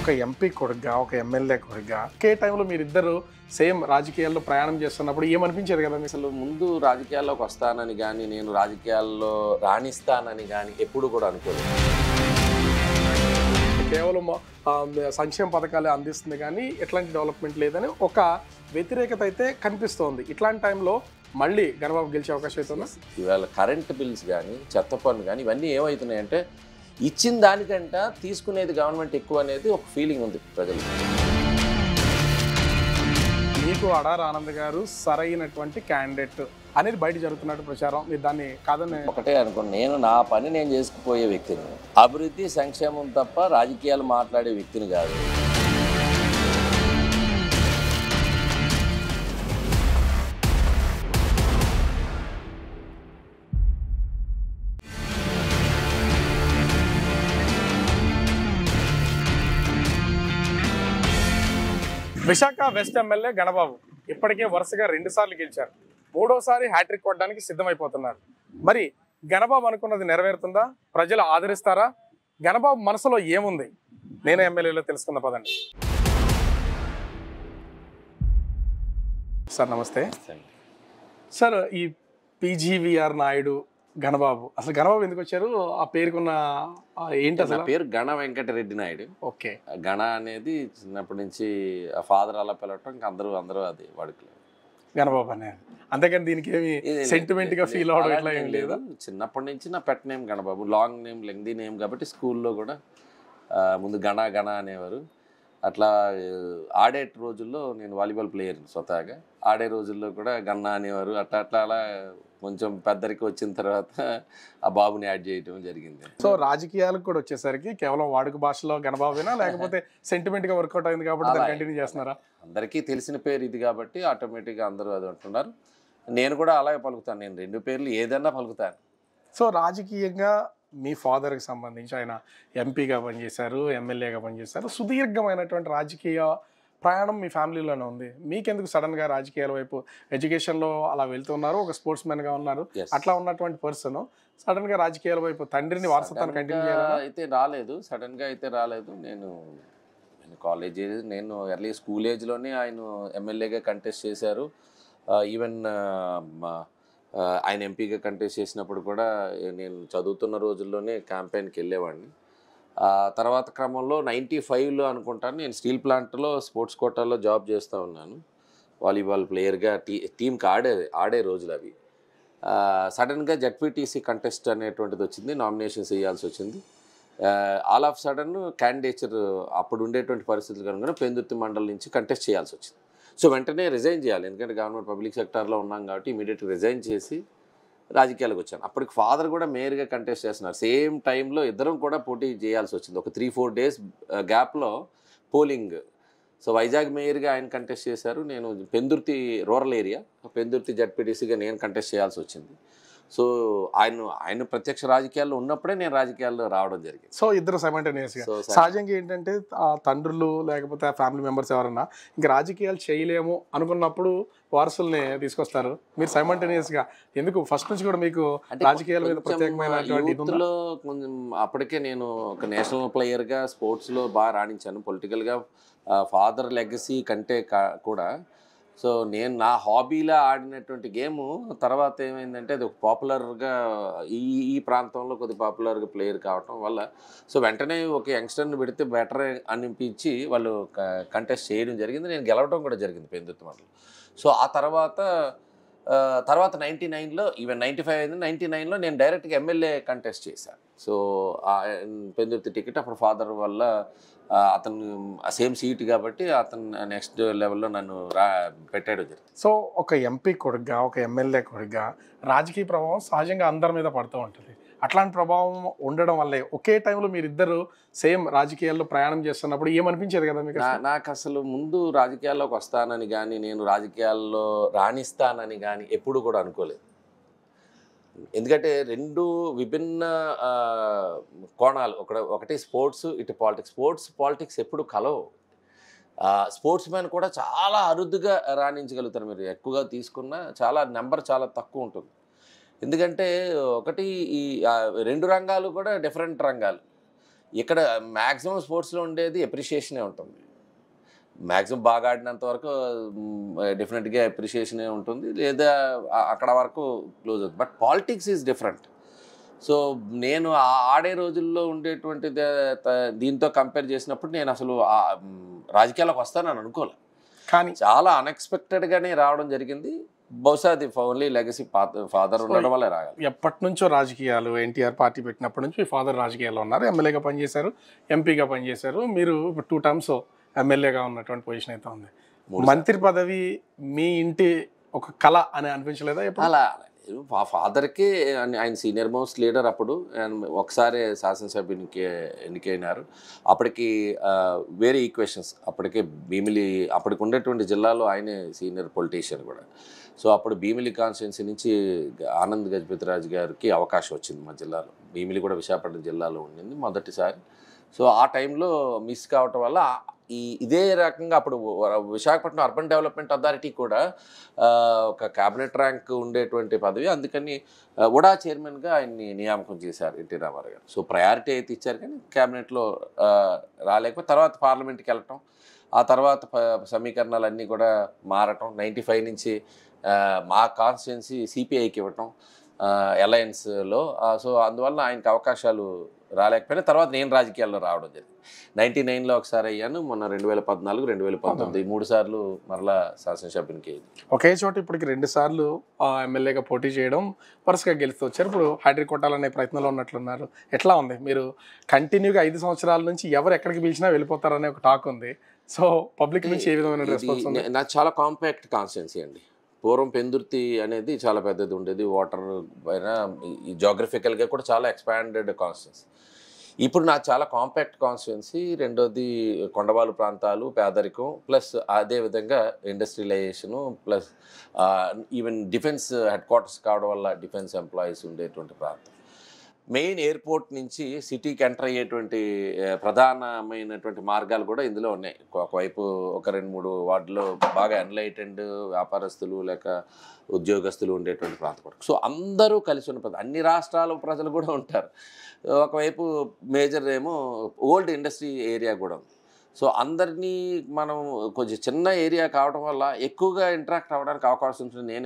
ఒక ఎంపీ కొడుగ్గా, ఒక ఎమ్మెల్యే కొడుగ్గా ఒకే టైంలో మీరిద్దరు సేమ్ రాజకీయాల్లో ప్రయాణం చేస్తున్నప్పుడు ఏమనిపించేది కదా మీకు? అసలు ముందు రాజకీయాల్లోకి వస్తానని కానీ నేను రాజకీయాల్లో రాణిస్తానని కానీ ఎప్పుడు కూడా అనుకోలేదు. కేవలం సంక్షేమ పథకాలే అందిస్తుంది కానీ ఎట్లాంటి డెవలప్మెంట్ లేదని ఒక వ్యతిరేకత అయితే కనిపిస్తోంది. ఇట్లాంటి టైంలో మళ్ళీ గణబాబు గెలిచే అవకాశం అవుతుందా? ఇవాళ కరెంట్ బిల్స్ కానీ చెత్త పన్ను కానీ ఇవన్నీ ఏమవుతున్నాయంటే ఇచ్చిన దానికంట తీసుకునేది గవర్నమెంట్ ఎక్కువ అనేది ఒక ఫీలింగ్ ఉంది ప్రజలు. మీకు అడార్ ఆనంద్ గారు సరైనటువంటి క్యాండిడేట్ అనేది బయట జరుగుతున్నట్టు ప్రచారం, మీరు దాన్ని కాదని ఒకటే అనుకోండి, నేను నా పని నేను చేసుకుపోయే వ్యక్తిని, అభివృద్ధి సంక్షేమం తప్ప రాజకీయాలు మాట్లాడే వ్యక్తిని కాదు. విశాఖ వెస్ట్ ఎమ్మెల్యే గణబాబు ఇప్పటికే వరుసగా 2 సార్లు గెలిచారు. 3వసారి హ్యాట్రిక్ కొట్టడానికి సిద్ధమైపోతున్నారు. మరి గణబాబు అనుకున్నది నెరవేరుతుందా? ప్రజలు ఆదరిస్తారా? గణబాబు మనసులో ఏముంది? నేనే ఎమ్మెల్యేలో తెలుసుకుందాం పదండి. సార్ నమస్తే. సార్, ఈ పీజీవీఆర్ నాయుడు గణబాబు, అసలు గణబాబు ఎందుకు వచ్చారు? ఆ పేరుకున్న ఏంటి? అసలు పేరు గణ వెంకటరెడ్డి నాయుడు. ఓకే. గణ అనేది చిన్నప్పటి నుంచి ఫాదర్ అలా పిలవటం, ఇంకా అందరూ అది వాడుకలేదు గణబాబు అనేది. అంతేకాని దీనికి ఏమి సెంటిమెంట్ గా ఫీల్ అవడం ఇట్లా ఏం లేదా? చిన్నప్పటి నుంచి నా pet name Ganababu, long name, lengthy name కాబట్టి స్కూల్లో కూడా ముందు గణ అనేవారు. అట్లా ఆడే రోజుల్లో నేను వాలీబాల్ ప్లేయర్ స్వతహాగా, ఆడే రోజుల్లో కూడా గన్న అనేవారు. అట్లా కొంచెం పెద్దరికి వచ్చిన తర్వాత ఆ బాబుని యాడ్ చేయడం జరిగింది. సో రాజకీయాలకు కూడా వచ్చేసరికి కేవలం వాడుక భాషలో గణబాబునా, లేకపోతే సెంటిమెంట్ గా వర్కౌట్ అయింది కాబట్టి దాన్ని కంటిన్యూ చేస్తున్నారా? అందరికీ తెలిసిన పేరు ఇది కాబట్టి ఆటోమేటిక్గా అందరూ అది అంటున్నారు. నేను కూడా అలాగే పలుకుతాను. నేను 2 పేర్లు ఏదన్నా పలుకుతాను. సో రాజకీయంగా మీ ఫాదర్కి సంబంధించి ఆయన ఎంపీగా పనిచేశారు, ఎమ్మెల్యేగా పనిచేశారు. సుదీర్ఘమైనటువంటి రాజకీయ ప్రయాణం మీ ఫ్యామిలీలోనే ఉంది. మీకెందుకు సడన్గా రాజకీయాల వైపు? ఎడ్యుకేషన్లో అలా వెళ్తున్నారు, ఒక స్పోర్ట్స్ మ్యాన్గా ఉన్నారు. అట్లా ఉన్నటువంటి పర్సన్ సడన్గా రాజకీయాల వైపు తండ్రిని వారసత్వాన్ని కంటిన్యూ చేయాలి అయితే రాలేదు. సడన్గా అయితే రాలేదు. నేను కాలేజ్ ఏజ్, నేను ఎర్లీ స్కూల్ ఏజ్లోనే ఆయన ఎమ్మెల్యేగా కంటెస్ట్ చేశారు. ఈవెన్ ఆయన ఎంపీగా కంటెస్ట్ చేసినప్పుడు కూడా నేను చదువుతున్న రోజుల్లోనే క్యాంపెయిన్కి వెళ్ళేవాడిని. తర్వాత క్రమంలో 95లో అనుకుంటాను నేను స్టీల్ ప్లాంట్లో స్పోర్ట్స్ కోటాలో జాబ్ చేస్తూ ఉన్నాను. వాలీబాల్ ప్లేయర్గా టీంకి ఆడే రోజులు అవి. సడన్గా జడ్పీటీసీ కంటెస్ట్ అనేటువంటిది వచ్చింది, నామినేషన్స్ వేయాల్సి వచ్చింది. ఆల్ ఆఫ్ సడన్ క్యాండిడేచర్ అప్పుడు ఉండేటువంటి పరిస్థితులు కనుక పెందుర్తి మండలం నుంచి కంటెస్ట్ చేయాల్సి వచ్చింది. సో వెంటనే రిజైన్ చేయాలి, ఎందుకంటే గవర్నమెంట్ పబ్లిక్ సెక్టార్లో ఉన్నాం కాబట్టి ఇమీడియట్గా రిజైన్ చేసి రాజకీయాలకు వచ్చాను. అప్పటికి ఫాదర్ కూడా మేయర్గా కంటెస్ట్ చేస్తున్నారు. సేమ్ టైంలో ఇద్దరం కూడా పోటీ చేయాల్సి వచ్చింది. ఒక 3-4 డేస్ గ్యాప్లో పోలింగ్. సో వైజాగ్ మేయర్గా ఆయన కంటెస్ట్ చేశారు, నేను పెందుర్తి రూరల్ ఏరియా పెందుర్తి జడ్పీటీసీగా నేను కంటెస్ట్ చేయాల్సి వచ్చింది. సో ఆయన ప్రత్యక్ష రాజకీయాల్లో ఉన్నప్పుడే నేను రాజకీయాల్లో రావడం జరిగింది. సో ఇద్దరు సైమల్టేనియస్గా. సహజంగా ఏంటంటే ఆ తండ్రులు లేకపోతే ఆ ఫ్యామిలీ మెంబర్స్ ఎవరన్నా ఇంకా రాజకీయాలు చేయలేము అనుకున్నప్పుడు వారసుల్ని తీసుకొస్తారు. మీరు సైమల్టేనియస్గా ఎందుకు ఫస్ట్ నుంచి కూడా మీకు రాజకీయాల మీద ప్రత్యేకమైనటువంటి యూత్లో కొంచెం అప్పటికే నేను ఒక నేషనల్ ప్లేయర్గా స్పోర్ట్స్లో బాగా రాణించాను. పొలిటికల్గా ఫాదర్ లెగసీ కంటే కూడా సో నేను నా హాబీలా ఆడినటువంటి గేము తర్వాత ఏమైందంటే అది ఒక పాపులర్గా ఈ ప్రాంతంలో కొద్దిగా పాపులర్గా ప్లేయర్ కావటం వల్ల సో వెంటనే ఒక యంగ్స్టర్ని పెడితే బెటర్ అనిపించి వాళ్ళు కంటెస్ట్ చేయడం జరిగింది. నేను గెలవడం కూడా జరిగింది పెందుర్తి మండలం. సో ఆ తర్వాత 99లో ఈవెన్ 95 అయింది. 99లో నేను డైరెక్ట్గా ఎమ్మెల్యే కంటెస్ట్ చేశాను. సో పెందుర్తి టికెట్ అప్పుడు ఫాదర్ వల్ల అతను సేమ్ సీట్ కాబట్టి అతను నెక్స్ట్ లెవెల్లో నన్ను పెట్టాడు జరిగింది. సో ఒక ఎంపీ కొడుగ్గా, ఒక ఎమ్మెల్యే కొడుగ్గా రాజకీయ ప్రభావం సహజంగా అందరి మీద పడుతూ ఉంటుంది. అట్లాంటి ప్రభావం ఉండడం వల్లే ఒకే టైంలో మీరిద్దరు సేమ్ రాజకీయాల్లో ప్రయాణం చేస్తున్నప్పుడు ఏమనిపించేది కదా మీకు? నాకు అసలు ముందు రాజకీయాల్లోకి వస్తానని కానీ నేను రాజకీయాల్లో రాణిస్తానని కానీ ఎప్పుడు కూడా అనుకోలేదు. ఎందుకంటే 2 విభిన్న కోణాలు. ఒకటి స్పోర్ట్స్, ఇటు పాలిటిక్స్. పాలిటిక్స్ ఎప్పుడు కలవు. స్పోర్ట్స్ మ్యాన్ కూడా చాలా అరుదుగా రాణించగలుగుతారు. మీరు ఎక్కువగా తీసుకున్న నెంబర్ చాలా తక్కువ ఉంటుంది. ఎందుకంటే ఒకటి ఈ 2 రంగాలు కూడా డిఫరెంట్ రంగాలు. ఇక్కడ మ్యాక్సిమం స్పోర్ట్స్లో ఉండేది ఎప్రిషియేషనే ఉంటుంది. మ్యాక్సిమం బాగా ఆడినంత వరకు డెఫినెట్గా ఎప్రిషియేషనే ఉంటుంది, లేదా అక్కడ వరకు క్లోజ్ అవుతుంది. But politics is different. So నేను ఆడే రోజుల్లో ఉండేటువంటి దీంతో కంపేర్ చేసినప్పుడు నేను అసలు రాజకీయాలకు వస్తానని అనుకోలే, కానీ చాలా అన్ఎక్స్పెక్టెడ్గానే రావడం జరిగింది. బహుశా అది ఓన్లీ లెగసీ ఫాదర్ ఉండడం వల్ల రాగాలి. ఎప్పటి నుంచో రాజకీయాలు, ఎన్టీఆర్ పార్టీ పెట్టినప్పటి నుంచి మీ ఫాదర్ రాజకీయాల్లో ఉన్నారు, ఎమ్మెల్యేగా పనిచేశారు, ఎంపీగా పనిచేశారు. మీరు 2 టర్మ్స్ ఎమ్మెల్యేగా ఉన్నటువంటి పొజిషన్ అయితే ఉంది. మంత్రి పదవి మీ ఇంటి ఒక కళ అని అనిపించలేదా ఎప్పుడు? అలా మా ఫాదర్కి ఆయన సీనియర్ మోస్ట్ లీడర్. అప్పుడు ఒకసారి శాసనసభ్యునికి ఎన్నికైనారు. అప్పటికి వేరే ఈక్వేషన్స్, అప్పటికే భీమిలి అప్పటికి ఉండేటువంటి జిల్లాలో ఆయనే సీనియర్ పొలిటీషియన్ కూడా. సో అప్పుడు భీమిలి కాన్స్టిట్యున్సీ నుంచి ఆనంద్ గజపతిరాజు గారికి అవకాశం వచ్చింది మా జిల్లాలో. భీమిలి కూడా విశాఖపట్నం జిల్లాలో ఉండింది మొదటిసారి. సో ఆ టైంలో మిస్ కావటం వల్ల ఇదే రకంగా అప్పుడు విశాఖపట్నం అర్బన్ డెవలప్మెంట్ అథారిటీ కూడా ఒక క్యాబినెట్ ర్యాంక్ ఉండేటువంటి పదవి. అందుకని ఉడా చైర్మన్గా ఆయన్ని నియామకం చేశారు ఎన్టీ రామారావు గారు. సో ప్రయారిటీ అయితే ఇచ్చారు, కానీ క్యాబినెట్లో రాలేకపోతే తర్వాత పార్లమెంట్కి వెళ్ళటం, ఆ తర్వాత సమీకరణాలన్నీ కూడా మారటం, 95 నుంచి మా కాన్స్టిట్యున్సీ సిపిఐకి ఇవ్వటం అలయన్స్లో. సో అందువల్ల ఆయనకు అవకాశాలు రాలేకపోయినా తర్వాత నేను రాజకీయాల్లో రావడం జరిగింది. 99లో ఒకసారి అయ్యాను, మొన్న 2014, 2019 3 సార్లు మరలా శాసనసభ్యునికి. ఒకే చోట ఇప్పటికి 2 సార్లు ఎమ్మెల్యేగా పోటీ చేయడం, వరుసగా గెలుస్తూ వచ్చారు. ఇప్పుడు హ్యాట్రిక్ కొట్టాలనే ప్రయత్నంలో ఉన్నట్లున్నారు. ఎట్లా ఉంది? మీరు కంటిన్యూగా 5 సంవత్సరాల నుంచి ఎవరు ఎక్కడికి పిలిచినా వెళ్ళిపోతారనే ఒక టాక్ ఉంది. సో పబ్లిక్ నుంచి ఏ విధమైన రెస్పాన్స్ ఉంది? నాకు చాలా కాంపాక్ట్ కాన్స్టిట్యున్సీ అండి. పూర్వం పెందుర్తి అనేది చాలా పెద్దది ఉండేది, వాటర్ పైన జాగ్రఫికల్గా కూడా చాలా ఎక్స్పాండెడ్ కాన్స్టిట్యున్సీ. ఇప్పుడు నాకు చాలా కాంపాక్ట్ కాన్స్టిట్యున్సీ. రెండోది కొండవాళ్ళు ప్రాంతాలు, పేదరికం, ప్లస్ అదేవిధంగా industrialisation, plus even defence headquarters కావడం వల్ల డిఫెన్స్ ఎంప్లాయీస్ ఉండేటువంటి ప్రాంతం. మెయిన్ ఎయిర్పోర్ట్ నుంచి సిటీకి ఎంటర్ అయ్యేటువంటి ప్రధానమైనటువంటి మార్గాలు కూడా ఇందులో ఉన్నాయి. ఒకవైపు ఒక 2-3 వార్డులో బాగా ఎన్లైటెండ్ వ్యాపారస్తులు లేక ఉద్యోగస్తులు ఉండేటువంటి ప్రాంతం కూడా. సో అందరూ కలిసి ఉన్న ప్రాంతం, అన్ని రాష్ట్రాల ప్రజలు కూడా ఉంటారు. ఒకవైపు మేజర్ ఏమో ఓల్డ్ ఇండస్ట్రీ ఏరియా కూడా ఉంది. సో అందరినీ మనం కొంచెం చిన్న ఏరియా కావడం వల్ల ఎక్కువగా ఇంటరాక్ట్ అవ్వడానికి అవకాశం ఉంటుంది.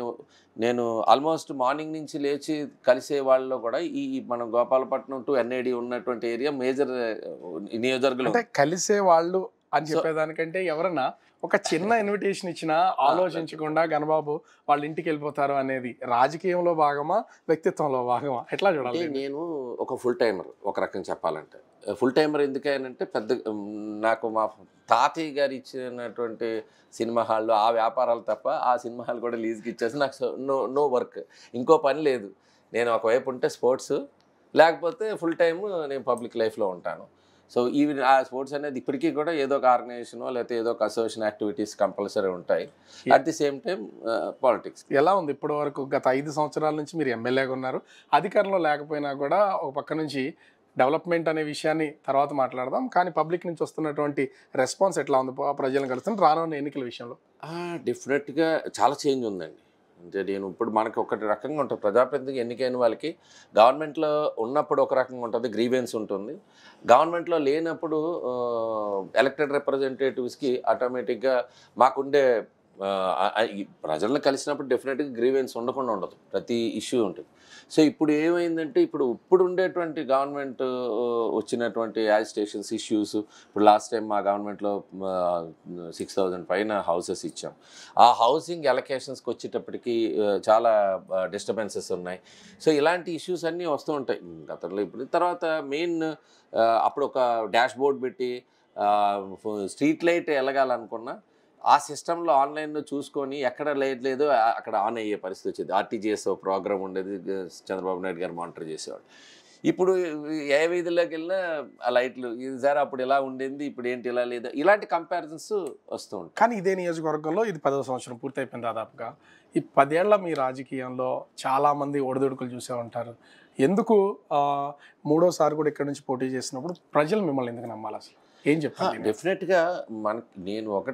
నేను ఆల్మోస్ట్ మార్నింగ్ నుంచి లేచి కలిసే వాళ్ళలో కూడా ఈ మనం గోపాలపట్నం టు ఎన్ఐడి ఉన్నటువంటి ఏరియా మేజర్ నియోజకవర్గంలో. అంటే కలిసే వాళ్ళు అని చెప్పేదానికంటే ఎవరన్నా ఒక చిన్న ఇన్విటేషన్ ఇచ్చినా ఆలోచించకుండా గణబాబు వాళ్ళ ఇంటికి వెళ్ళిపోతారు అనేది రాజకీయంలో భాగమా, వ్యక్తిత్వంలో భాగమా, ఎట్లా చూడాలి? నేను ఒక ఫుల్ టైమర్, ఒక రకంగా చెప్పాలంటే. ఫుల్ టైమర్ ఎందుకనంటే నాకు మా తాతయ్య గారు ఇచ్చినటువంటి సినిమా హాల్లో ఆ వ్యాపారాలు తప్ప ఆ సినిమా హాల్ కూడా లీజ్కి ఇచ్చేసి నాకు నో వర్క్, ఇంకో పని లేదు. నేను ఒకవైపు ఉంటే స్పోర్ట్స్, లేకపోతే ఫుల్ టైమ్ నేను పబ్లిక్ లైఫ్లో ఉంటాను. సో ఈవెన్ ఆ స్పోర్ట్స్ అనేది ఇప్పటికీ కూడా ఏదో ఒక ఆర్గనైజేషనో లేకపోతే ఏదో ఒక అసోసియేషన్ యాక్టివిటీస్ కంపల్సరీ ఉంటాయి. At the same time politics. ఎలా ఉంది ఇప్పటి వరకు? గత 5 సంవత్సరాల నుంచి మీరు ఎమ్మెల్యేగా ఉన్నారు, అధికారంలో లేకపోయినా కూడా ఒక పక్క నుంచి డెవలప్మెంట్ అనే విషయాన్ని తర్వాత మాట్లాడదాం, కానీ పబ్లిక్ నుంచి వస్తున్నటువంటి రెస్పాన్స్ ఎట్లా ఉంది ప్రజలను కలుస్తుంది రానున్న ఎన్నికల విషయంలో? డెఫినెట్గా చాలా చేంజ్ ఉందండి. అంటే నేను ఇప్పుడు మనకి ఒకటి రకంగా ఉంటుంది, ప్రజాప్రతినిధికి ఎన్నికైన వాళ్ళకి గవర్నమెంట్లో ఉన్నప్పుడు ఒక రకంగా ఉంటుంది, గ్రీవెన్స్ ఉంటుంది. గవర్నమెంట్లో లేనప్పుడు ఎలక్టెడ్ రిప్రజెంటేటివ్స్కి ఆటోమేటిక్గా మాకుండే ప్రజలను కలిసినప్పుడు డెఫినెట్గా గ్రీవెన్స్ ఉండకుండా ఉండదు, ప్రతి ఇష్యూ ఉంటుంది. సో ఇప్పుడు ఏమైందంటే ఇప్పుడు ఉండేటువంటి గవర్నమెంట్ వచ్చినటువంటి యాజిటేషన్స్ ఇష్యూస్, ఇప్పుడు లాస్ట్ టైం మా గవర్నమెంట్లో 6,000 పైన హౌసెస్ ఇచ్చాం. ఆ హౌసింగ్ అలొకేషన్స్కి వచ్చేటప్పటికి చాలా డిస్టర్బెన్సెస్ ఉన్నాయి. సో ఇలాంటి ఇష్యూస్ అన్నీ వస్తూ ఉంటాయి గతంలో. ఇప్పుడు తర్వాత మెయిన్ అప్పుడు ఒక డాష్ బోర్డ్ పెట్టి స్ట్రీట్ లైట్ వెలగాలనుకున్నా ఆ సిస్టంలో ఆన్లైన్లో చూసుకొని ఎక్కడ లైట్ లేదో అక్కడ ఆన్ అయ్యే పరిస్థితి వచ్చింది. ఆర్టీజీఎస్ ప్రోగ్రామ్ ఉండేది, చంద్రబాబు నాయుడు గారు మానిటర్ చేసేవాడు. ఇప్పుడు ఏ వీధుల్లోకి వెళ్ళినా ఆ లైట్లు ఇది సార్ అప్పుడు ఇలా ఉండేది, ఇప్పుడు ఏంటి ఇలా లేదా, ఇలాంటి కంపారిజన్స్ వస్తూ ఉంటాయి. కానీ ఇదే నియోజకవర్గంలో ఇది 10వ సంవత్సరం పూర్తయిపోయింది దాదాపుగా. ఈ 10 ఏళ్ల మీ రాజకీయంలో చాలామంది ఒడిదుడుకులు చూసే ఉంటారు. ఎందుకు 3వసారి కూడా ఇక్కడ నుంచి పోటీ చేసినప్పుడు ప్రజలు మిమ్మల్ని ఎందుకు నమ్మాలి? అసలు ఏం చెప్తాను? డెఫినెట్గా నేను ఒక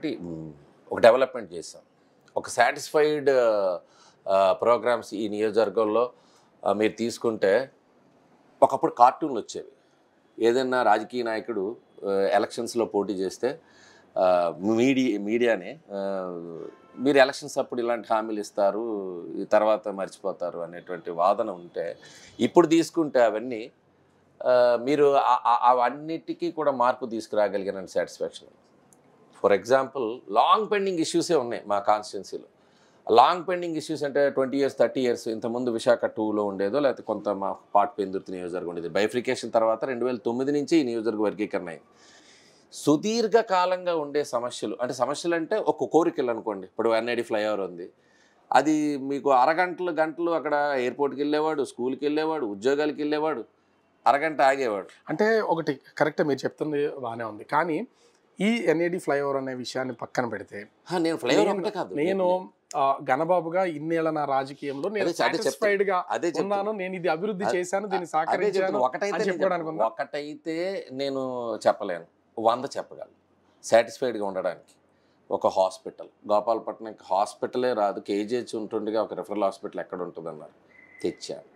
డెవలప్మెంట్ చేశాను, ఒక సాటిస్ఫైడ్ ప్రోగ్రామ్స్ ఈ నియోజకవర్గంలో మీరు తీసుకుంటే ఒకప్పుడు కార్టూన్లు వచ్చేవి, ఏదైనా రాజకీయ నాయకుడు ఎలక్షన్స్లో పోటీ చేస్తే మీడియానే మీరు ఎలక్షన్స్ అప్పుడు ఇలాంటి హామీలు ఇస్తారు, ఈ తర్వాత మర్చిపోతారు అనేటువంటి వాదన ఉంటే, ఇప్పుడు తీసుకుంటే అవన్నీ మీరు అవన్నిటికీ కూడా మార్పు తీసుకురాగలిగిన satisfaction. For example long pending ఇష్యూసే ఉన్నాయి మా కాన్స్టిట్యున్సీలో. లాంగ్ పెండింగ్ ఇష్యూస్ అంటే 20 years 30 years ఇంతకుముందు విశాఖ 2లో ఉండేదో, లేకపోతే కొంత మా పాట్ పెందుర్తి నియోజకవర్గం ఉండేది. బైఫ్రికేషన్ తర్వాత 2009 నుంచి ఈ నియోజకవర్గ వర్గీకరణ అయింది. సుదీర్ఘకాలంగా ఉండే సమస్యలు అంటే ఒక కోరికలు అనుకోండి. ఇప్పుడు ఎన్ఐడి ఫ్లైఓవర్ ఉంది, అది మీకు గంటలు అక్కడ ఎయిర్పోర్ట్కి వెళ్ళేవాడు, స్కూల్కి వెళ్ళేవాడు, ఉద్యోగాలకి వెళ్ళేవాడు, అరగంట ఆగేవాడు. అంటే ఒకటి కరెక్టే మీరు చెప్తుంది బాగానే ఉంది, కానీ ఈ ఎన్ఏడి ఫ్లైఓవర్ అనే విషయాన్ని పక్కన పెడితే నేను ఫ్లైఓవర్ ఒకటే కాదు, నేను ఘనబాబుగా ఇన్నేళ్ల నా రాజకీయంలో నేను సాటిస్ఫైడ్ గా ఉన్నాను, నేను ఇది అభివృద్ధి చేశాను, దీన్ని సహకరించాను. ఒకటైతే నేను చెప్పలేను, 100 చెప్పగలను సాటిస్ఫైడ్గా ఉండడానికి. ఒక హాస్పిటల్, గోపాలపట్నం హాస్పిటలే రాదు, కేజీహెచ్ ఉంటుండగా ఒక రిఫరల్ హాస్పిటల్ ఎక్కడ ఉంటుందన్నారు, తెచ్చాను.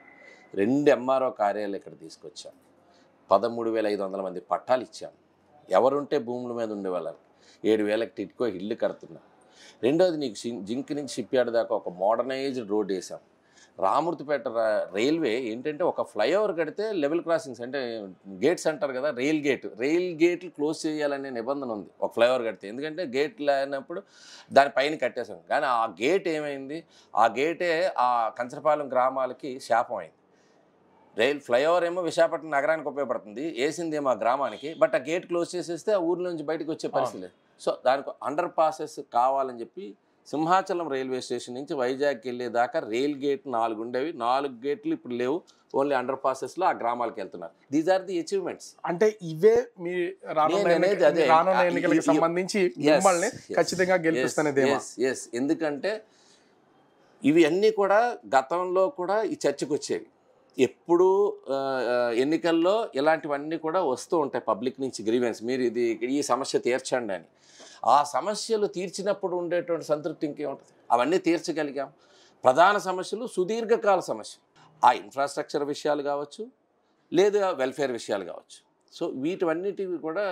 2 MRO కార్యాలయాలు ఇక్కడ తీసుకొచ్చాం. 13,500 మంది పట్టాలు ఇచ్చాం. ఎవరుంటే భూముల మీద ఉండేవాళ్ళని 7,000కి టిట్కో ఇల్లు కడుతున్నాం. రెండోది, నీకు జింక్ నుంచి షిప్ యార్డ్ దాకా ఒక మోడర్నైజ్డ్ రోడ్ వేసాం. రామూర్తిపేట రైల్వే ఏంటంటే ఒక ఫ్లైఓవర్ కడితే లెవెల్ క్రాసింగ్స్ అంటే గేట్స్ అంటారు కదా, రైల్ గేట్లు క్లోజ్ చేయాలనే నిబంధన ఉంది ఒక ఫ్లైఓవర్ కడితే. ఎందుకంటే గేట్ లేనప్పుడు దానిపైన కట్టేసాం. కానీ ఆ గేట్ ఏమైంది, ఆ గేటే ఆ కంచరపాలెం గ్రామాలకి శాపం అయింది. ఫ్లైఓవర్ ఏమో విశాఖపట్నం నగరానికి ఉపయోగపడుతుంది, వేసిందేమో ఆ గ్రామానికి, బట్ ఆ గేట్ క్లోజ్ చేసేస్తే ఆ ఊర్ల నుంచి బయటకు వచ్చే పరిస్థితి లేదు. సో దానికి అండర్ పాసెస్ కావాలని చెప్పి సింహాచలం రైల్వే స్టేషన్ నుంచి వైజాగ్కి వెళ్ళేదాకా రైల్ గేట్ 4 ఉండేవి, 4 గేట్లు ఇప్పుడు లేవు, ఓన్లీ అండర్ పాసెస్లో ఆ గ్రామాలకు వెళ్తున్నారు. These are the achievements. అంటే ఇవే మీ రానున్న ఎన్నికలకు సంబంధించి మిమ్మల్ని ఖచ్చితంగా గెలిపిస్తానేది. ఎందుకంటే ఇవి అన్నీ కూడా గతంలో కూడా ఈ చర్చకు వచ్చేవి. ఎప్పుడు ఎన్నికల్లో ఇలాంటివన్నీ కూడా వస్తూ ఉంటాయి పబ్లిక్ నుంచి గ్రీవెన్స్, మీరు ఈ సమస్య తీర్చండి అని. ఆ సమస్యలు తీర్చినప్పుడు ఉండేటువంటి సంతృప్తి ఇంకేముంటుంది. అవన్నీ తీర్చగలిగాం. ప్రధాన సమస్యలు సుదీర్ఘకాల సమస్యలు, ఆ ఇన్ఫ్రాస్ట్రక్చర్ విషయాలు కావచ్చు, లేదా వెల్ఫేర్ విషయాలు కావచ్చు. సో వీటివన్నిటివి కూడా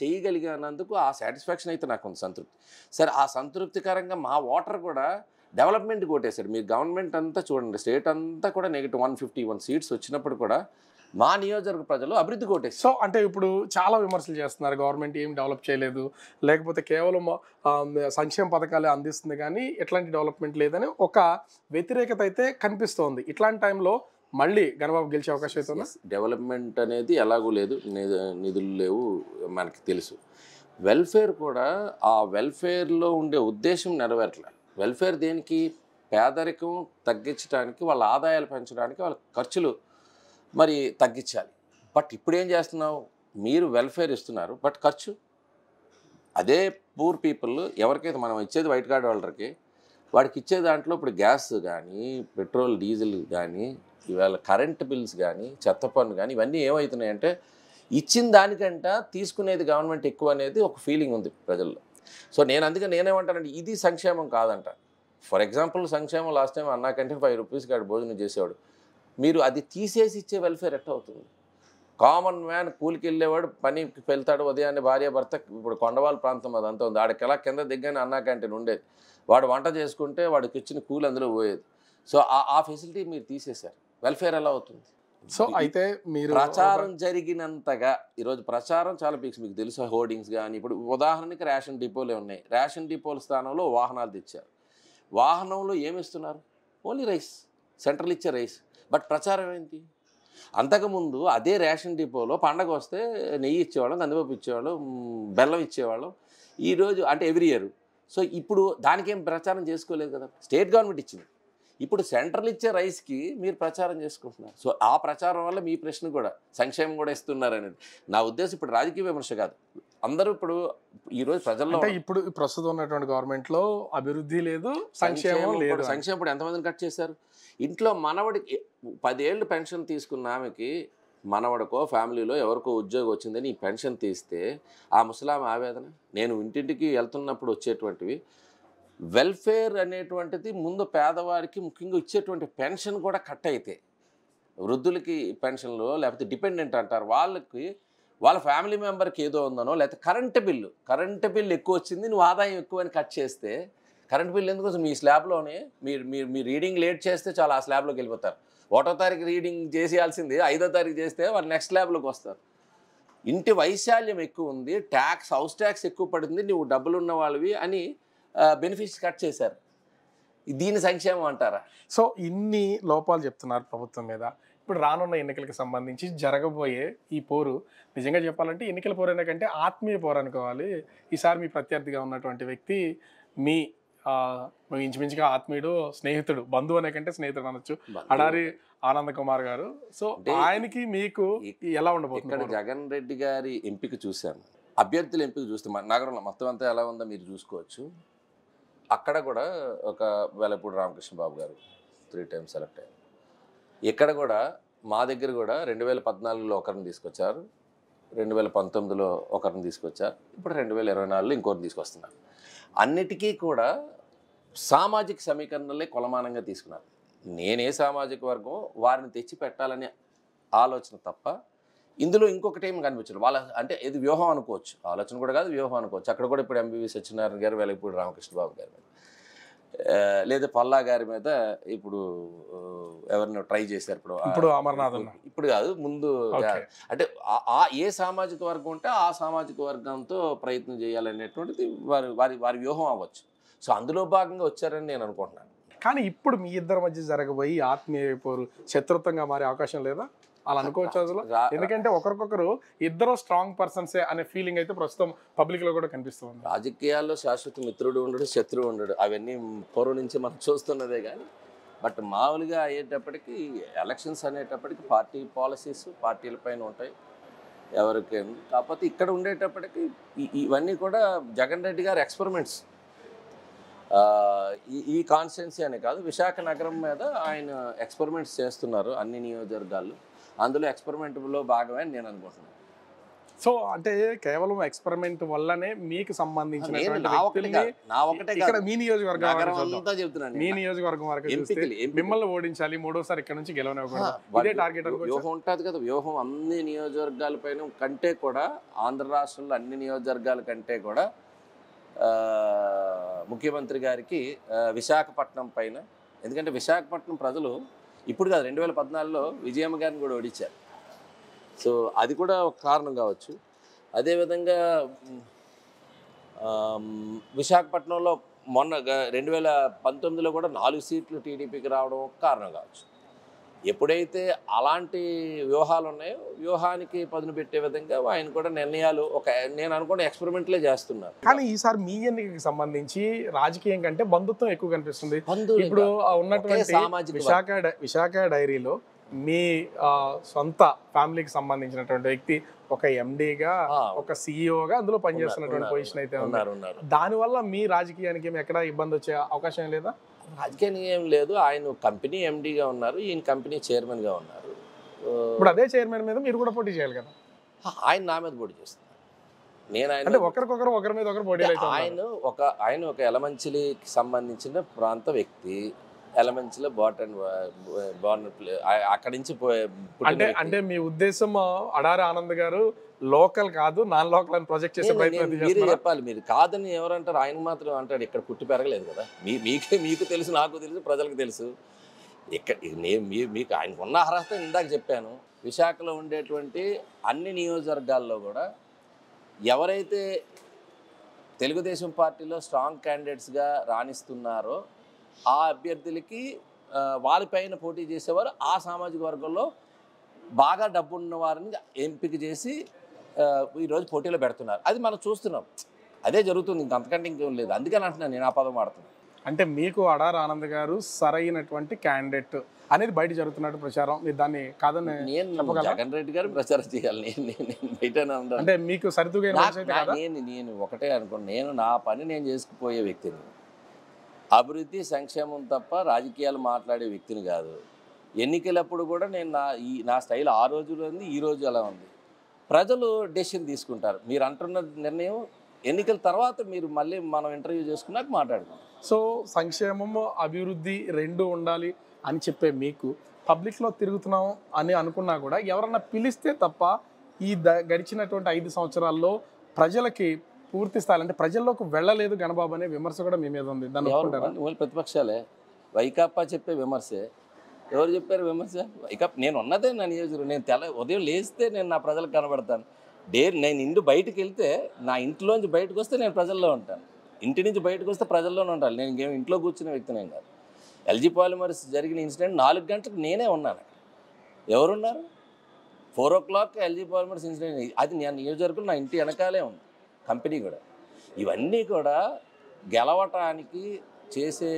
చేయగలిగినందుకు ఆ సాటిస్ఫాక్షన్ అయితే నాకు ఉంది, సంతృప్తి. సరే, ఆ సంతృప్తికరంగా మా ఓటర్ కూడా డెవలప్మెంట్ కొట్టేశారు. మీరు గవర్నమెంట్ అంతా చూడండి, స్టేట్ అంతా కూడా -151 సీట్స్ వచ్చినప్పుడు కూడా మా నియోజకవర్గ ప్రజలు అభివృద్ధి కొట్టేసి. సో అంటే ఇప్పుడు చాలా విమర్శలు చేస్తున్నారు, గవర్నమెంట్ ఏం డెవలప్ చేయలేదు, లేకపోతే కేవలం సంక్షేమ పథకాలే అందిస్తుంది కానీ ఎట్లాంటి డెవలప్మెంట్ లేదని ఒక వ్యతిరేకత అయితే కనిపిస్తోంది. ఇట్లాంటి టైంలో మళ్ళీ ఘనబాబు గెలిచే అవకాశం అయితే ఉందా? డెవలప్మెంట్ అనేది ఎలాగూ లేదు, నిధులు లేవు మనకి తెలుసు. వెల్ఫేర్ కూడా, ఆ వెల్ఫేర్లో ఉండే ఉద్దేశం నెరవేరట్లేదు. వెల్ఫేర్ దేనికి? పేదరికం తగ్గించడానికి, వాళ్ళ ఆదాయాలు పెంచడానికి, వాళ్ళ ఖర్చులు మరి తగ్గించాలి. బట్ ఇప్పుడు ఏం చేస్తున్నావు, మీరు వెల్ఫేర్ ఇస్తున్నారు, బట్ ఖర్చు అదే పూర్ పీపుల్ ఎవరికైతే మనం ఇచ్చేది వైట్ కార్డ్ హోల్డర్కి, వాడికి ఇచ్చే దాంట్లో ఇప్పుడు గ్యాస్ కానీ, పెట్రోల్ డీజిల్ కానీ, ఇవాళ కరెంట్ బిల్స్ కానీ, చెత్త పన్ను కానీ, ఇవన్నీ ఏమవుతున్నాయంటే ఇచ్చిన దానికంటే తీసుకునేది గవర్నమెంట్ ఎక్కువ అనేది ఒక ఫీలింగ్ ఉంది ప్రజల్లో. సో అందుకే నేనేమంటానంటే ఇది సంక్షేమం కాదంట. ఫర్ ఎగ్జాంపుల్ సంక్షేమం లాస్ట్ టైం అన్నాకంటే 5 రూపీస్కి ఆడు భోజనం చేసేవాడు. మీరు అది తీసేసి ఇచ్చే వెల్ఫేర్ ఎట్లా అవుతుంది? కామన్ మ్యాన్ కూలికి వెళ్ళేవాడు, పనికి వెళ్తాడు, ఉదయాన్నే భార్య భర్త, ఇప్పుడు కొండవాళ్ళ ప్రాంతం అదంతా ఉంది, ఆడికి ఎలా కింద దిగ్గానే అన్నా క్యాంటీన్ ఉండేది, వాడు వంట చేసుకుంటే వాడికి ఇచ్చిన కూలి అందులో పోయేది. సో ఆ ఫెసిలిటీ మీరు తీసేశారు, వెల్ఫేర్ ఎలా అవుతుంది? సో అయితే మీరు ప్రచారం జరిగినంతగా ఈరోజు ప్రచారం చాలా మీకు తెలుసు, హోర్డింగ్స్ కానీ, ఇప్పుడు ఉదాహరణకి రేషన్ డిపోలే ఉన్నాయి, రేషన్ డిపోల స్థానంలో వాహనాలు తెచ్చారు. వాహనంలో ఏమిస్తున్నారు? ఓన్లీ రైస్, సెంట్రల్ ఇచ్చే రైస్. బట్ ప్రచారం ఏంటి? అంతకుముందు అదే రేషన్ డిపోలో పండగ వస్తే నెయ్యి ఇచ్చేవాళ్ళం, కందిపప్పు ఇచ్చేవాళ్ళం, బెల్లం ఇచ్చేవాళ్ళం. ఈరోజు అంటే ఎవ్రీ ఇయర్. సో ఇప్పుడు దానికేం ప్రచారం చేసుకోలేదు కదా, స్టేట్ గవర్నమెంట్ ఇచ్చింది. ఇప్పుడు సెంట్రల్ ఇచ్చే రైస్కి మీరు ప్రచారం చేసుకుంటున్నారు. సో ఆ ప్రచారం వల్ల మీ ప్రశ్న కూడా సంక్షేమం కూడా ఇస్తున్నారు అనేది నా ఉద్దేశం. ఇప్పుడు రాజకీయ విమర్శ కాదు, అందరూ ఇప్పుడు ఈరోజు ప్రజల్లో ఇప్పుడు ప్రస్తుతం ఉన్నటువంటి గవర్నమెంట్లో అభివృద్ధి లేదు, సంక్షేమం లేదు. సంక్షేమం ఇప్పుడు ఎంతమందిని కట్ చేశారు? ఇంట్లో మనవడికి 10 ఏళ్ళు పెన్షన్ తీసుకున్న ఆమెకి, మనవడికో ఫ్యామిలీలో ఎవరికో ఉద్యోగం వచ్చిందని ఈ పెన్షన్ తీస్తే ఆ ముసలామె ఆవేదన. నేను ఇంటింటికి వెళ్తున్నప్పుడు వచ్చేటువంటివి వెల్ఫేర్ అనేటువంటిది ముందు పేదవారికి ముఖ్యంగా ఇచ్చేటువంటి పెన్షన్ కూడా కట్ అయితే వృద్ధులకి పెన్షన్లు లేకపోతే డిపెండెంట్ అంటారు, వాళ్ళకి వాళ్ళ ఫ్యామిలీ మెంబర్కి ఏదో ఉందనో, లేకపోతే కరెంటు బిల్లు ఎక్కువ వచ్చింది, నువ్వు ఆదాయం ఎక్కువ అని కట్ చేస్తే, కరెంట్ బిల్ ఎందుకోసం మీ స్లాబ్లోనే మీ రీడింగ్ లేట్ చేస్తే చాలా ఆ స్లాబ్లోకి వెళ్ళిపోతారు. 1వ తారీఖు రీడింగ్ చేసేయాల్సింది 5వ తారీఖు చేస్తే వాళ్ళు నెక్స్ట్ స్లాబ్లోకి వస్తారు. ఇంటి వైశాల్యం ఎక్కువ ఉంది, హౌస్ ట్యాక్స్ ఎక్కువ పడుతుంది, నువ్వు డబ్బులు ఉన్న వాళ్ళవి అని బెనిఫిట్స్ కట్ చేశారు. దీని సంక్షేమం అంటారా? సో ఇన్ని లోపాలు చెప్తున్నారు ప్రభుత్వం మీద. ఇప్పుడు రానున్న ఎన్నికలకు సంబంధించి జరగబోయే ఈ పోరు నిజంగా చెప్పాలంటే ఎన్నికల పోరైన కంటే ఆత్మీయ పోరు అనుకోవాలి. ఈసారి మీ ప్రత్యర్థిగా ఉన్నటువంటి వ్యక్తి మీ ఇంచుమించుగా ఆత్మీయుడు, స్నేహితుడు, బంధువు అనే కంటే స్నేహితుడు అనొచ్చు, అడారి ఆనంద్ కుమార్ గారు. సో ఆయనకి మీకు ఎలా ఉండబోతుంది? ఇక్కడ జగన్ రెడ్డి గారి ఎంపిక చూశాను, అభ్యర్థుల ఎంపిక చూస్తే మన నగరంలో మొత్తం అంతా ఎలా ఉందో మీరు చూసుకోవచ్చు. అక్కడ కూడా ఒక వెలపూడి రామకృష్ణ బాబు గారు 3 times సెలెక్ట్ అయ్యారు. ఇక్కడ కూడా మా దగ్గర కూడా 2014లో ఒకరిని తీసుకొచ్చారు, 2019లో ఒకరిని తీసుకొచ్చారు, ఇప్పుడు 2024లో ఇంకొకరిని తీసుకొస్తున్నారు. అన్నిటికీ కూడా సామాజిక సమీకరణలే కొలమానంగా తీసుకున్నారు. నేనే సామాజిక వర్గం వారిని తెచ్చి పెట్టాలనే ఆలోచన తప్ప ఇందులో ఇంకొకటి ఏం కనిపించదు. వాళ్ళ అంటే ఇది వ్యూహం అనుకోవచ్చు, ఆలోచన కూడా కాదు, వ్యూహం అనుకోవచ్చు. అక్కడ కూడా ఇప్పుడు ఎంబీవీ సత్యనారాయణ గారు, వెలగపూడి రామకృష్ణ బాబు గారి మీద, లేదా పల్లా గారి మీద ఇప్పుడు ఎవరినో ట్రై చేశారు. ఇప్పుడు అమర్నాథ్ ఇప్పుడు కాదు, ముందు అంటే ఏ సామాజిక వర్గం ఉంటే ఆ సామాజిక వర్గంతో ప్రయత్నం చేయాలనేటువంటిది వారి వ్యూహం అవ్వచ్చు. సో అందులో భాగంగా వచ్చారని నేను అనుకుంటున్నాను. కానీ ఇప్పుడు మీ ఇద్దరి మధ్య జరగబోయి ఆత్మీయ పోరు శత్రుత్వంగా మారే అవకాశం లేదా? అలా అనుకోవచ్చు అసలు. ఎందుకంటే ఒకరికొకరు ఇద్దరు స్ట్రాంగ్ పర్సన్సే అనే ఫీలింగ్ అయితే ప్రస్తుతం పబ్లిక్ లో కూడా కనిపిస్తుంది. రాజకీయాల్లో శాశ్వత మిత్రుడు ఉండడు, శత్రువు ఉండడు, అవన్నీ పూర్వం నుంచి మనం చూస్తున్నదే. కానీ బట్ మామూలుగా అయ్యేటప్పటికి ఎలక్షన్స్ అనేటప్పటికి పార్టీ పాలసీస్ పార్టీల పైన ఉంటాయి ఎవరికి. కాకపోతే ఇక్కడ ఉండేటప్పటికి ఇవన్నీ కూడా జగన్ రెడ్డి గారి ఎక్స్పెరిమెంట్స్. ఈ కాన్స్టిట్యున్సీ అనే కాదు, విశాఖ నగరం మీద ఆయన ఎక్స్పెరిమెంట్స్ చేస్తున్నారు అన్ని నియోజకవర్గాల్లో. అందులో ఎక్స్పెరిమెంట్లో భాగమే అని నేను అనుకుంటున్నాను. సో అంటే కేవలం ఎక్స్పెరిమెంట్ వల్లనే మీకు సంబంధించిన మీ నియోజకవర్గం వరకు మిమ్మల్ని ఓడించాలి, 3వసారి ఇక్కడ నుంచి గెలవనివ్వకూడదు టార్గెట్ వ్యూహం ఉంటుంది కదా. వ్యూహం అన్ని నియోజకవర్గాల పైన కంటే కూడా, ఆంధ్ర రాష్ట్రంలో అన్ని నియోజకవర్గాల కంటే కూడా ముఖ్యమంత్రి గారికి విశాఖపట్నం పైన, ఎందుకంటే విశాఖపట్నం ప్రజలు ఇప్పుడు కాదు 2014లో విజయమ్మ గారిని కూడా ఓడించారు. సో అది కూడా ఒక కారణం కావచ్చు. అదేవిధంగా విశాఖపట్నంలో మొన్న 2019లో కూడా 4 సీట్లు టీడీపీకి రావడం ఒక కారణం కావచ్చు. ఎప్పుడైతే అలాంటి వ్యూహాలు ఉన్నాయో, వ్యూహానికి పదును పెట్టే విధంగా ఆయన కూడా నిర్ణయాలు నేను అనుకున్న ఎక్స్పెరిమెంట్లే చేస్తున్నారు. కానీ ఈసారి మీ ఎన్నికకి సంబంధించి రాజకీయం కంటే బంధుత్వం ఎక్కువ కనిపిస్తుంది. ఇప్పుడు ఉన్నటువంటి విశాఖ డైరీలో మీ సొంత ఫ్యామిలీకి సంబంధించినటువంటి వ్యక్తి ఒక ఎండీగా, ఒక సిఇఓగా అందులో పనిచేస్తున్నటువంటి పొజిషన్ అయితే ఉన్నారు. దానివల్ల మీ రాజకీయానికి ఎక్కడ ఇబ్బంది వచ్చే అవకాశం లేదా? రాజకీయం ఏం లేదు. ఆయన కంపెనీ ఎండీగా ఉన్నారు, ఈయన కంపెనీ చైర్మన్గా ఉన్నారు. ఇప్పుడు అదే చైర్మన్ మీద మీరు కూడా పోటీ చేయాలి కదా? ఆయన నా మీద పోటీ చేస్తున్నారు. నేను ఆయన ఒకరి మీద ఒకరు పోటీ. ఆయన ఒక ఎలమంచిలికి సంబంధించిన ప్రాంత వ్యక్తి. ఎలమంచిలో అక్కడి నుంచి అంటే మీ ఉద్దేశం అడారి ఆనంద్ గారు లోకల్ కాదు, నాన్ లోకల్ అని ప్రాజెక్ట్ చేసే ప్రయత్నం మీరే చెప్పాలి. మీరు కాదని ఎవరంటారు? ఆయన మాత్రం అంటాడు ఇక్కడ పుట్టి పెరగలేదు కదా. మీకు తెలుసు, నాకు తెలుసు, ప్రజలకు తెలుసు. ఇక్కడ మీకు ఆయనకు ఉన్న అర్హత ఇందాక చెప్పాను. విశాఖలో ఉండేటువంటి అన్ని నియోజకవర్గాల్లో కూడా ఎవరైతే తెలుగుదేశం పార్టీలో స్ట్రాంగ్ క్యాండిడేట్స్గా రాణిస్తున్నారో ఆ అభ్యర్థులకి వారిపైన పోటీ చేసేవారు ఆ సామాజిక వర్గంలో బాగా డబ్బు ఉన్న వారిని ఎంపిక చేసి ఈరోజు పోటీలో పెడుతున్నారు. అది మనం చూస్తున్నాం, అదే జరుగుతుంది. ఇంకంతకంటే ఇంకేం లేదు. అందుకని అంటున్నాను, నేను ఆ పదం వాడుతున్నాను. అంటే మీకు అడారి ఆనంద్ గారు సరైనటువంటి క్యాండిడేట్ అనేది బయట జరుగుతున్నట్టు ప్రచారం, మీరు దాన్ని కాదని నేను జగన్ రెడ్డి గారు ప్రచారం చేయాలి. నేను బయట అంటే మీకు సరితుగా నేను ఒకటే అనుకోండి, నేను నా పని నేను చేసుకుపోయే వ్యక్తిని, అభివృద్ధి సంక్షేమం తప్ప రాజకీయాలు మాట్లాడే వ్యక్తిని కాదు. ఎన్నికలప్పుడు కూడా నేను నా స్టైల్ ఆ రోజులో ఉంది, ఈ రోజు అలా ఉంది. ప్రజలు డెసిషన్ తీసుకుంటారు. మీరు అంటున్న నిర్ణయం ఎన్నికల తర్వాత మీరు మళ్ళీ మనం ఇంటర్వ్యూ చేసుకున్నాక మాట్లాడుకుంటాం. సో సంక్షేమము అభివృద్ధి రెండు ఉండాలి అని చెప్పే మీకు పబ్లిక్లో తిరుగుతున్నాం అని అనుకున్నా కూడా ఎవరన్నా పిలిస్తే తప్ప ఈ గడిచినటువంటి 5 సంవత్సరాల్లో ప్రజలకి పూర్తి స్థాయి అంటే ప్రజల్లోకి వెళ్ళలేదు గణబాబు అనే విమర్శ కూడా మీ మీద ఉంది. దాన్ని ఒప్పుకుంటారా? ఓన్లీ ప్రతిపక్షాలే. వైకాపా చెప్పే విమర్శే. ఎవరు చెప్పారు విమర్శ? వైకాపా. నేను ఉన్నదే నా నియోజకవర్గం. నేను ఉదయం లేస్తే నేను నా ప్రజలకు కనబడతాను. నేను ఇంటి బయటకు వెళ్తే నా ఇంట్లోంచి బయటకు వస్తే నేను ప్రజల్లో ఉంటాను. ఇంటి నుంచి బయటకు వస్తే ప్రజల్లోనే ఉండాలి. నేను ఇంకేం ఇంట్లో కూర్చునే వ్యక్తినేం కాదు. ఎల్జీ పాలిమర్స్ జరిగిన ఇన్సిడెంట్ 4 గంటలకు నేనే ఉన్నాను. ఎవరున్నారు? 4 o'clock ఎల్జీ పాలిమర్స్ ఇన్సిడెంట్. అది నా నియోజకవర్గం నా ఇంటి వెనకాలే ఉంది. కంపెనీ కూడా. ఇవన్నీ కూడా గెలవటానికి చేసే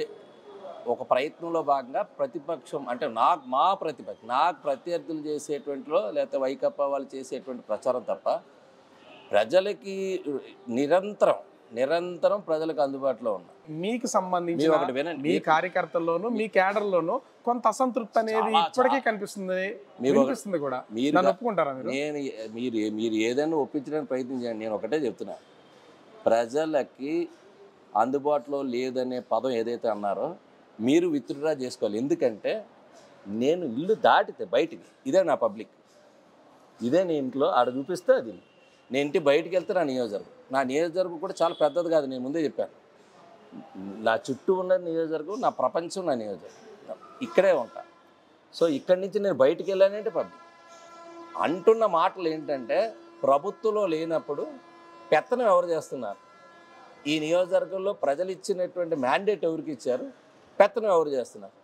ఒక ప్రయత్నంలో భాగంగా ప్రతిపక్షం అంటే నాకు ప్రత్యర్థులు చేసేటువంటిలో లేకపోతే వైకాపా వాళ్ళు చేసేటువంటి ప్రచారం తప్ప ప్రజలకి నిరంతరం ప్రజలకు అందుబాటులో ఉన్నా. మీకు సంబంధించిన మీ కార్యకర్తల్లోనూ మీ క్యాడర్లోనూ కొంత అసంతృప్తి అనేది ఇప్పటికీ కనిపిస్తుంది కూడా. మీరు ఒప్పుకుంటారా? మీరు ఏదైనా ఒప్పించడానికి ప్రయత్నం చేయండి. నేను ఒకటే చెప్తున్నా, ప్రజలకి అందుబాటులో లేదనే పదం ఏదైతే అన్నారో మీరు విత్డ్రా చేసుకోవాలి. ఎందుకంటే నేను ఇల్లు దాటితే బయటికి ఇదే నా పబ్లిక్, ఇదే నేను ఇంట్లో ఆడ చూపిస్తే అది నేను ఇంటి బయటికి వెళ్తే నా నియోజకవర్గం కూడా చాలా పెద్దది కాదు. నేను ముందే చెప్పాను, నా చుట్టూ ఉన్న నియోజకవర్గం నా ప్రపంచం, నా నియోజకవర్గం ఇక్కడే ఉంటా. సో ఇక్కడి నుంచి నేను బయటికి వెళ్ళానంటే పబ్లిక్ అంటున్న మాటలు ఏంటంటే ప్రభుత్వంలో లేనప్పుడు పెత్తనం ఎవరు చేస్తున్నారు, ఈ నియోజకవర్గంలో ప్రజలు ఇచ్చినటువంటి మ్యాండేట్ ఎవరికి ఇచ్చారు, పెత్తనం ఎవరు చేస్తున్నారు,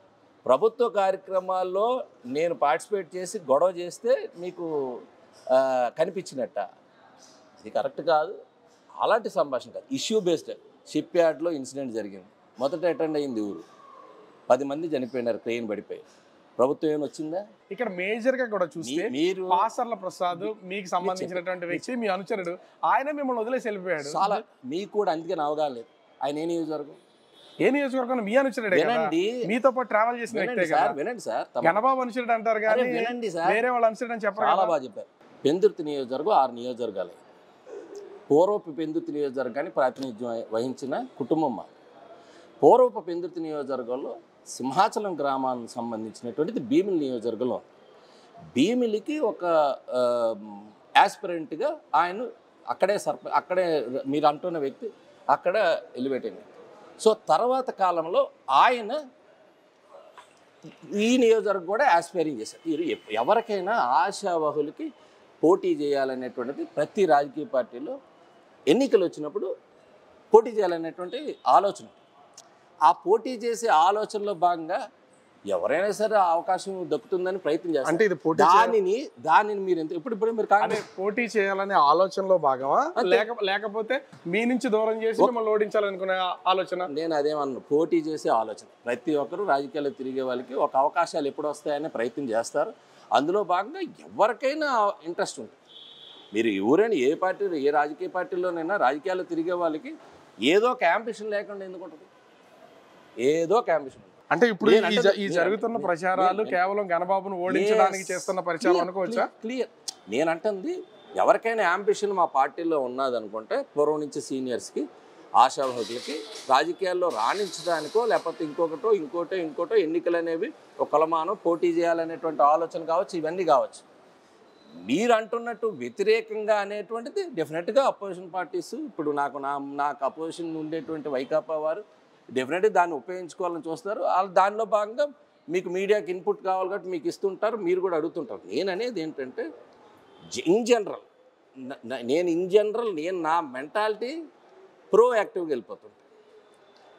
ప్రభుత్వ కార్యక్రమాల్లో నేను పార్టిసిపేట్ చేసి గొడవ చేస్తే మీకు కనిపించినట్ట, ఇది కరెక్ట్ కాదు. అలాంటి సంభాషణ కాదు, ఇష్యూ బేస్డ్. షిప్ యార్డ్లో ఇన్సిడెంట్ జరిగింది, మొదట అటెండ్ అయింది ఊరు, 10 మంది చనిపోయినారు క్రెయిన్ పడిపోయి. ప్రభుత్వం ఏమైనా వచ్చిందా? ఇక్కడ మేజర్ గా కూడా చూస్తే మీరు పాసర్ల ప్రసాద్ మీకు సంబంధించినటువంటి వ్యక్తి, మీ అనుచరుడు, ఆయన మిమ్మల్ని వదిలేసి వెళ్ళిపోయాడు. చాలా మీకు కూడా అందుకే అవగాహన లేదు. ఆయన ఏ నియోజకవర్గం మీ అనుచరుడే వినండి, మీతో పాటు ట్రావెల్ చేసిన వ్యక్తే కదా. వినండి సార్, గణబాబు అనుచరుడు అంటారు కానీ వినండి సార్, వేరే వాళ్ళ అనుచరుడు అని చెప్పారు. చాలా బాగా చెప్పారు. పెందుర్తి నియోజకవర్గం 6 నియోజకవర్గాలు. పూర్వపు పెందుర్తి నియోజకవర్గాన్ని ప్రాతినిధ్యం వహించిన కుటుంబం మా. పూర్వపు పెందుర్తి నియోజకవర్గంలో సింహాచలం గ్రామానికి సంబంధించినటువంటిది భీమిలి నియోజకవర్గంలో. భీమిలికి ఒక యాస్పిరెంట్గా ఆయన అక్కడే మీరు అంటున్న వ్యక్తి అక్కడ ఎలివేట్ అయింది. సో తర్వాత కాలంలో ఆయన ఈ నియోజకవర్గం కూడా యాస్పైరింగ్ చేశారు. ఎవరికైనా ఆశావహులకి పోటీ చేయాలనేటువంటిది ప్రతి రాజకీయ పార్టీలో ఎన్నికలు వచ్చినప్పుడు పోటీ చేయాలనేటువంటి ఆలోచన. ఆ పోటీ చేసే ఆలోచనలో భాగంగా ఎవరైనా సరే అవకాశం దక్కుతుందని ప్రయత్నం చేస్తారు. అంటే ఇది దానిని మీరు ఇప్పుడు మీరు పోటీ చేయాలనే ఆలోచనలో భాగమా, లేకపోతే మీ నుంచి దూరం చేసి మిమ్మల్ని ఓడించాలనుకునే ఆలోచన? నేను అదేమన్నా, పోటీ చేసే ఆలోచన. ప్రతి ఒక్కరు రాజకీయాల్లో తిరిగే వాళ్ళకి ఒక అవకాశాలు ఎప్పుడు వస్తాయనే ప్రయత్నం చేస్తారు. అందులో భాగంగా ఎవరికైనా ఇంట్రెస్ట్ ఉంటుంది. మీరు ఎవరైనా ఏ పార్టీలో ఏ రాజకీయ పార్టీలోనైనా రాజకీయాల్లో తిరిగే వాళ్ళకి ఏదో ఒక యాంబిషన్ లేకుండా ఎందుకు ఉంటుంది? ఏదో ఒక యాంబిషన్. అంటే ఇప్పుడు ఈ జరుగుతున్న ప్రచారాలు కేవలం గణబాబును ఓడించడానికి చేస్తున్న ప్రచారం అనుకోవచ్చా? క్లియర్. నేనంటుంది ఎవరికైనా యాంబిషన్ మా పార్టీలో ఉన్నదనుకుంటే పూర్వం నుంచి సీనియర్స్కి ఆశావహులకి రాజకీయాల్లో రాణించడానికో లేకపోతే ఇంకోటో ఎన్నికలు అనేవి ఒక కొలమానం పోటీ చేయాలనేటువంటి ఆలోచన కావచ్చు, ఇవన్నీ కావచ్చు. మీరు అంటున్నట్టు వ్యతిరేకంగా అనేటువంటిది డెఫినెట్గా అపోజిషన్ పార్టీస్, ఇప్పుడు నాకు అపోజిషన్ ఉండేటువంటి వైకాపా వారు డెఫినెట్గా దాన్ని ఉపయోగించుకోవాలని చూస్తారు. దానిలో భాగంగా మీకు మీడియాకి ఇన్పుట్ కావాలి కాబట్టి మీకు ఇస్తుంటారు, మీరు కూడా అడుగుతుంటారు. నేను అనేది ఏంటంటే ఇన్ జనరల్ నా మెంటాలిటీ ప్రోయాక్టివ్గా వెళ్ళిపోతుంది.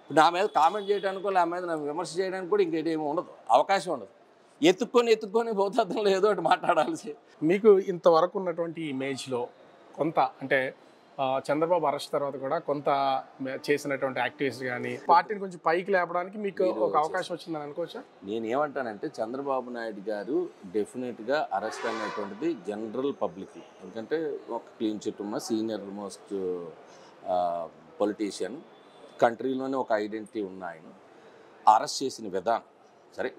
నా మీద కామెంట్ చేయడానికో నా మీద నా విమర్శ చేయడానికి కూడా ఇంకేమీ ఉండదు, అవకాశం ఉండదు. ఎత్తుక్కొని భౌతార్థంలో ఏదో ఒకటి మాట్లాడాల్సి. మీకు ఇంతవరకు ఉన్నటువంటి ఇమేజ్లో కొంత అంటే చంద్రబాబు అరెస్ట్ తర్వాత కూడా కొంత చేసినటువంటి యాక్టివిస్ట్ కానీ పార్టీని కొంచెం పైకి లేపడానికి మీకు ఒక అవకాశం వచ్చిందని అనుకోవచ్చా? నేను ఏమంటానంటే చంద్రబాబు నాయుడు గారు డెఫినెట్గా అరెస్ట్ అనేటువంటిది జనరల్ పబ్లిక్, ఎందుకంటే ఒక క్లీన్ చిట్ ఉన్న సీనియర్ మోస్ట్ పొలిటీషియన్, కంట్రీలోనే ఒక ఐడెంటిటీ ఉన్న ఆయన అరెస్ట్ చేసిన విధానం సరే,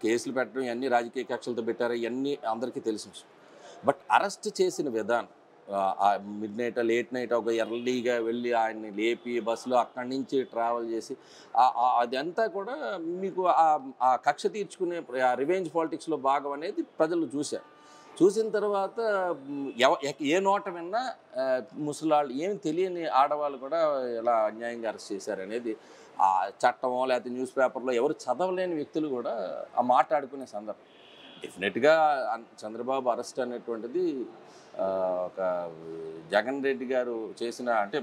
కేసులు పెట్టడం ఇవన్నీ రాజకీయ కక్షలతో పెట్టారు, ఇవన్నీ అందరికీ తెలిసిన విషయం. బట్ అరెస్ట్ చేసిన విధానం మిడ్ నైట్ లేట్ నైట్ ఒక ఎర్లీగా వెళ్ళి ఆయన్ని లేపి బస్సులో అక్కడి నుంచి ట్రావెల్ చేసి అదంతా కూడా మీకు ఆ కక్ష తీర్చుకునే రివెంజ్ పాలిటిక్స్లో భాగం అనేది ప్రజలు చూశారు. చూసిన తర్వాత ఏ నోట విన్నా ముసలాళ్ళు ఏమి తెలియని ఆడవాళ్ళు కూడా ఇలా అన్యాయంగా అరెస్ట్ చేశారనేది ఆ చట్టమో లేకపోతే న్యూస్ పేపర్లో ఎవరు చదవలేని వ్యక్తులు కూడా ఆ మాట్లాడుకునే సందర్భం. డెఫినెట్గా చంద్రబాబు అరెస్ట్ అనేటువంటిది ఒక జగన్ రెడ్డి గారు చేసిన అంటే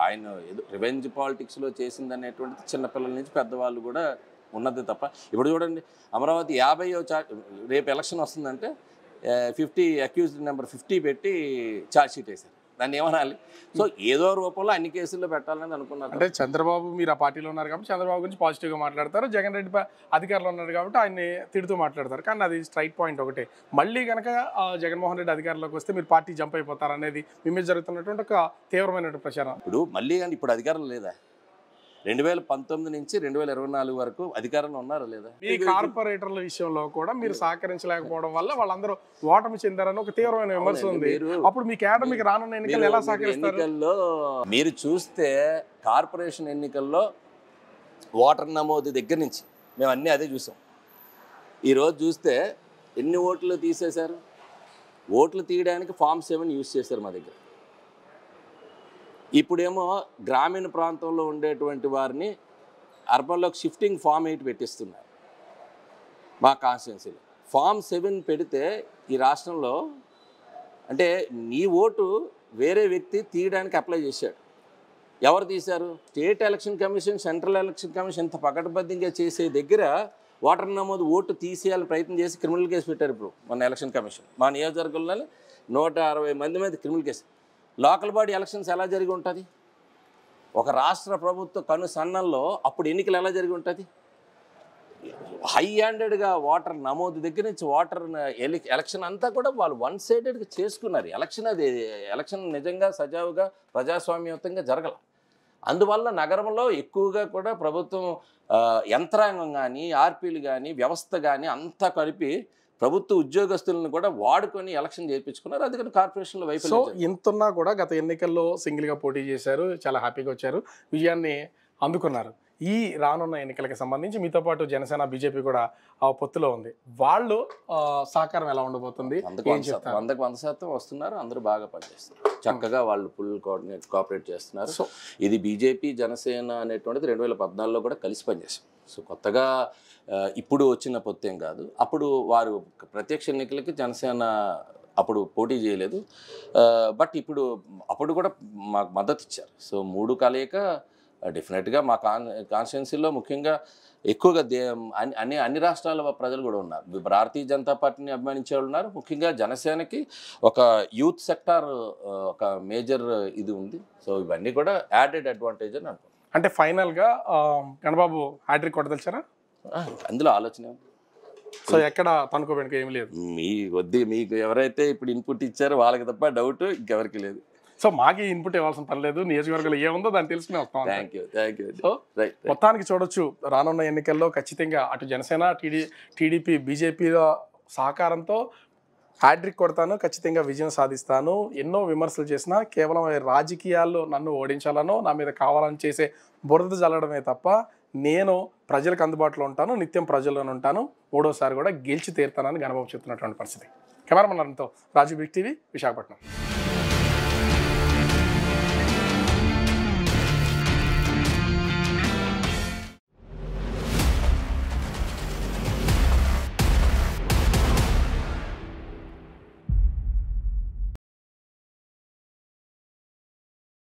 ఆయన ఏదో రివెంజ్ పాలిటిక్స్లో చేసింది అనేటువంటిది చిన్నపిల్లల నుంచి పెద్దవాళ్ళు కూడా ఉన్నది తప్ప. ఇప్పుడు చూడండి, అమరావతి 50వ రేపు ఎలక్షన్ వస్తుందంటే 50 అక్యూజ్డ్ నెంబర్ 50 పెట్టి ఛార్జ్ షీట్ వేశారు. దాన్ని ఏమనాలి? సో ఏదో రూపంలో అన్ని కేసుల్లో పెట్టాలని అనుకున్నారు. అంటే చంద్రబాబు మీరు ఆ పార్టీలో ఉన్నారు కాబట్టి చంద్రబాబు గురించి పాజిటివ్గా మాట్లాడతారు, జగన్ రెడ్డి అధికారంలో ఉన్నారు కాబట్టి ఆయన్ని తిడుతూ మాట్లాడతారు. కానీ అది స్ట్రైట్ పాయింట్ ఒకటే, మళ్ళీ కనుక జగన్మోహన్ రెడ్డి అధికారంలోకి వస్తే మీరు పార్టీ జంప్ అయిపోతారు అనేది మీ మీద జరుగుతున్నటువంటి ఒక తీవ్రమైనటువంటి ప్రచారం. ఇప్పుడు మళ్ళీ కానీ ఇప్పుడు అధికారం లేదా? 2019 నుంచి 2024 వరకు అధికారంలో ఉన్నారా లేదా? ఈ కార్పొరేటర్ల విషయంలో కూడా మీరు సహకరించలేకపోవడం వల్ల వాళ్ళందరూ ఓటమి చెందారని ఒక తీవ్రమైన విమర్శ ఉంది. అప్పుడు మీ కేడర్ మీకు రానున్న ఎన్నికలు ఎలా సహకరిస్తారు? ఎన్నికల్లో మీరు చూస్తే కార్పొరేషన్ ఎన్నికల్లో ఓటర్ నమోదు దగ్గర నుంచి మేము అన్నీ అదే చూసాం. ఈరోజు చూస్తే ఎన్ని ఓట్లు తీసేశారు? ఓట్లు తీయడానికి ఫామ్ 7 యూజ్ చేశారు మా దగ్గర. ఇప్పుడేమో గ్రామీణ ప్రాంతంలో ఉండేటువంటి వారిని అర్బన్లోకి షిఫ్టింగ్ ఫామ్ 8 పెట్టిస్తున్నారు మా కాన్స్టిట్యున్సీలో. ఫామ్ 7 పెడితే ఈ రాష్ట్రంలో అంటే నీ ఓటు వేరే వ్యక్తి తీయడానికి అప్లై చేశాడు. ఎవరు తీశారు? State election commission, central election commission ఇంత పకడ్బందీగా చేసే దగ్గర ఓటర్ నమోదు ఓటు తీసేయాలని ప్రయత్నం చేసి క్రిమినల్ కేసు పెట్టారు. ఇప్పుడు మన ఎలక్షన్ కమిషన్ మా నియోజకవర్గంలో 160 మంది మీద criminal case. Local body elections ఎలా జరిగి ఉంటుంది? ఒక రాష్ట్ర ప్రభుత్వ కనుసన్నల్లో అప్పుడు ఎన్నికలు ఎలా జరిగి ఉంటుంది? హై హ్యాండెడ్గా ఓటర్ నమోదు దగ్గర నుంచి ఓటర్ ఎలక్షన్ అంతా కూడా వాళ్ళు వన్ సైడెడ్గా చేసుకున్నారు. ఎలక్షన్ నిజంగా సజావుగా ప్రజాస్వామ్యయుతంగా జరగల. అందువల్ల నగరంలో ఎక్కువగా కూడా ప్రభుత్వం యంత్రాంగం కానీ ఆర్పీలు కానీ వ్యవస్థ కానీ అంతా కలిపి ప్రభుత్వ ఉద్యోగస్తులను కూడా వాడుకొని ఎలక్షన్ చేయించుకున్నారు. అందుకని కార్పొరేషన్లో వైఫల్యం. సో ఇంతున్నా కూడా గత ఎన్నికల్లో సింగిల్గా పోటీ చేశారు, చాలా హ్యాపీగా వచ్చారు, విజయాన్ని అందుకున్నారు. ఈ రానున్న ఎన్నికలకు సంబంధించి మీతో పాటు జనసేన బీజేపీ కూడా పొత్తులో ఉంది. వాళ్ళు సహకారం ఎలా ఉండబోతుంది? 100% వస్తున్నారు. అందరూ బాగా పనిచేస్తారు, చక్కగా వాళ్ళు ఫుల్ కోఆపరేట్ చేస్తున్నారు. సో ఇది బీజేపీ జనసేన అనేటువంటిది 2014లో కూడా కలిసి పనిచేసాం. సో కొత్తగా ఇప్పుడు వచ్చిన పొత్తేం కాదు. అప్పుడు వారు ప్రత్యక్ష ఎన్నికలకి జనసేన అప్పుడు పోటీ చేయలేదు. బట్ అప్పుడు కూడా మాకు మద్దతు ఇచ్చారు. సో 3 కలయిక డెఫినెట్గా మా కాన్స్టిట్యున్సీలో ముఖ్యంగా ఎక్కువగా అన్ని రాష్ట్రాల ప్రజలు కూడా ఉన్నారు. భారతీయ జనతా పార్టీని అభిమానించే వాళ్ళు ఉన్నారు. ముఖ్యంగా జనసేనకి ఒక యూత్ సెక్టార్ ఒక మేజర్ ఇది ఉంది. సో ఇవన్నీ కూడా యాడెడ్ అడ్వాంటేజ్ అని అనుకుంటున్నాను. అంటే ఫైనల్గా కన్నబాబు హ్యాట్రిక్ కొట్టదలిచారా? అందులో ఆలోచన. సో ఎక్కడ తనుకోవడానికి ఏమి లేదు. మీకు ఎవరైతే ఇప్పుడు ఇన్పుట్ ఇచ్చారో వాళ్ళకి తప్ప డౌట్ ఇంకెవరికి లేదు. సో మాకు ఇన్పుట్ ఇవ్వాల్సిన పని లేదు, నియోజకవర్గంలో ఏముందో దాన్ని తెలుసుకుని వస్తాం. Thank you. సో మొత్తానికి చూడొచ్చు, రానున్న ఎన్నికల్లో ఖచ్చితంగా అటు జనసేన టీడీపీ బీజేపీల సహకారంతో హ్యాట్రిక్ కొడతాను, ఖచ్చితంగా విజయం సాధిస్తాను. ఎన్నో విమర్శలు చేసినా కేవలం రాజకీయాల్లో నన్ను ఓడించాలనో నా మీద కావాలని చేసే బురద జల్లడమే తప్ప నేను ప్రజలకు అందుబాటులో ఉంటాను, నిత్యం ప్రజల్లోనే ఉంటాను, 3వసారి కూడా గెలిచి తీరుతానని గణబాబు చెప్తున్నటువంటి పరిస్థితి. కెమెరామెన్ రాజు, బిగ్ టీవీ, విశాఖపట్నం.